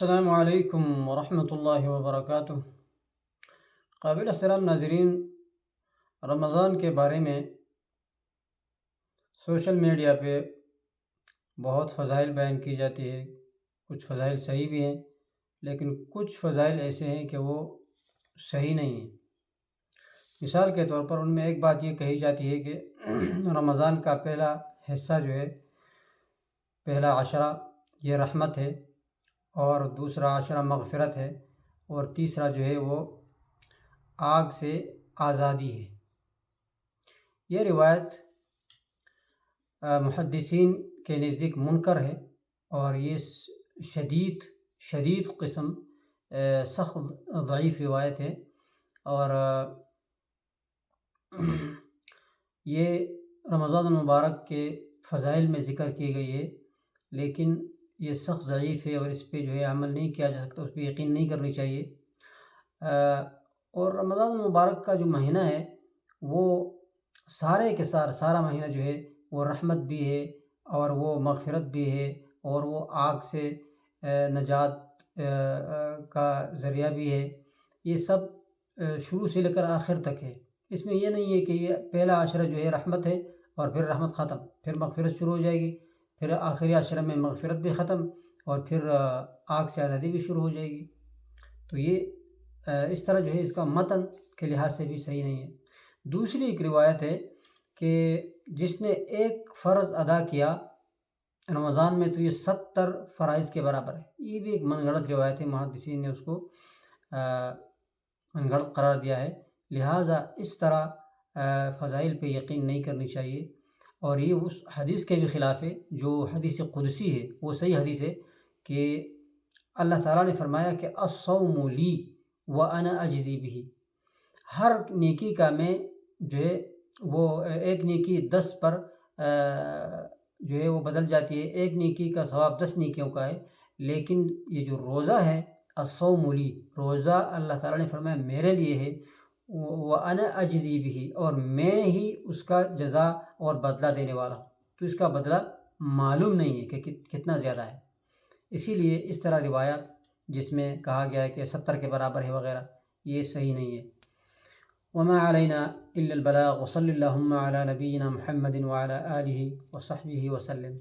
السلام علیکم ورحمۃ اللہ وبرکاتہ۔ قابل احترام ناظرین، رمضان کے بارے میں سوشل میڈیا پہ بہت فضائل بیان کی جاتی ہے۔ کچھ فضائل صحیح بھی ہیں، لیکن کچھ فضائل ایسے ہیں کہ وہ صحیح نہیں ہیں۔ مثال کے طور پر ان میں ایک بات یہ کہی جاتی ہے کہ رمضان کا پہلا حصہ جو ہے، پہلا عشرہ یہ رحمت ہے، اور دوسرا عشرہ مغفرت ہے، اور تیسرا جو ہے وہ آگ سے آزادی ہے۔ یہ روایت محدثین کے نزدیک منکر ہے، اور یہ شدید قسم سخت ضعیف روایت ہے، اور یہ رمضان المبارک کے فضائل میں ذکر کی گئی ہے، لیکن یہ سخت ضعیف ہے، اور اس پہ جو ہے عمل نہیں کیا جا سکتا، اس پہ یقین نہیں کرنی چاہیے۔ اور رمضان المبارک کا جو مہینہ ہے وہ سارا مہینہ جو ہے وہ رحمت بھی ہے، اور وہ مغفرت بھی ہے، اور وہ آگ سے نجات کا ذریعہ بھی ہے۔ یہ سب شروع سے لے کر آخر تک ہے۔ اس میں یہ نہیں ہے کہ یہ پہلا عشرہ جو ہے رحمت ہے، اور پھر رحمت ختم، پھر مغفرت شروع ہو جائے گی، پھر آخری عشرہ میں مغفرت بھی ختم، اور پھر آگ سے آزادی بھی شروع ہو جائے گی۔ تو یہ اس طرح جو ہے اس کا متن کے لحاظ سے بھی صحیح نہیں ہے۔ دوسری ایک روایت ہے کہ جس نے ایک فرض ادا کیا رمضان میں تو یہ 70 فرائض کے برابر ہے۔ یہ بھی ایک من گھڑت روایت ہے، محدثین نے اس کو من گھڑت قرار دیا ہے۔ لہٰذا اس طرح فضائل پہ یقین نہیں کرنی چاہیے، اور یہ اس حدیث کے بھی خلاف ہے جو حدیث قدسی ہے۔ وہ صحیح حدیث ہے کہ اللہ تعالیٰ نے فرمایا کہ الصوم لی وانا اجزی بہ، ہر نیکی کا میں جو ہے وہ ایک نیکی 10 پر جو ہے وہ بدل جاتی ہے، ایک نیکی کا ثواب 10 نیکیوں کا ہے، لیکن یہ جو روزہ ہے الصوم لی، روزہ اللہ تعالیٰ نے فرمایا میرے لیے ہے، وانا اجزی بہ، اور میں ہی اس کا جزا اور بدلہ دینے والا ہوں، تو اس کا بدلہ معلوم نہیں ہے کہ کتنا زیادہ ہے۔ اسی لیے اس طرح روایات جس میں کہا گیا ہے کہ 70 کے برابر ہے وغیرہ، یہ صحیح نہیں ہے۔ وما علینا الا البلاغ، وصلی اللہم علی نبینا محمد وعلی آلہ وصحبہ وسلم۔